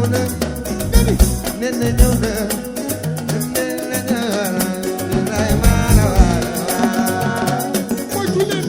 ñëw na nene ñëw na nene ñëw na lay maana waay mooy tu leen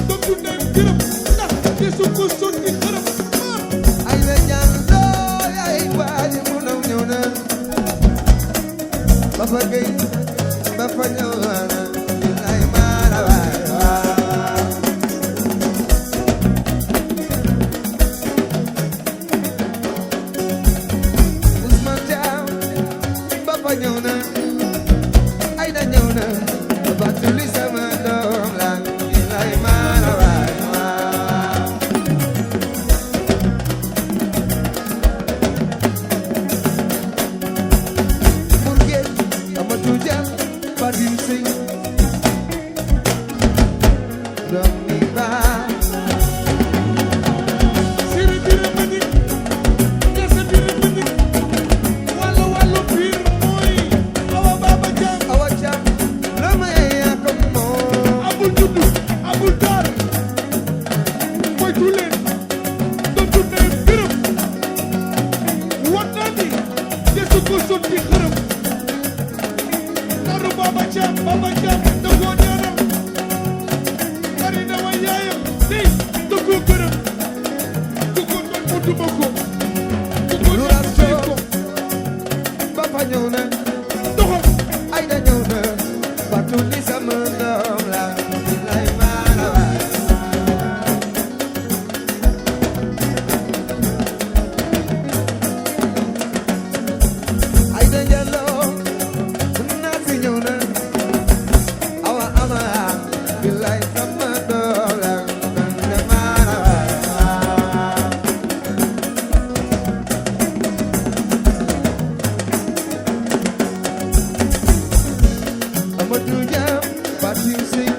doom du ne gërëm ndax desu ko sotti xërëm ay la ñaan looy ay waaji mu naw ñëw na ba fa gay ba fa ñëw na lay maana waay Ousmane Thiam ba fa ñëw na ay da ñëw na ba tuli sama doom la lay maana waay Bourguel Amadou Diam Fadim Sey doom mi baa siri bira mënik ñese bira mënik wàllu biir mooy awa baaba jaam Awa Thiam la may yaa ko moom amul juddu amul daar mooy tu leen doom du ne gërëm war naa ni desu ko sotti xërëm naru baaba jaam da koo ñaanal bari na wa yaayam dey da koo gërëm ku ko doon mu duma ko ku ko lu doon fay ko ba fa ñëw na doxal ay da ñëw na ba tuli sama doom la lay maana waay ay da njëloo naa fi ñëw na awa ama bilay sama doom la lay maana waay Amadou Diam Fatim Sey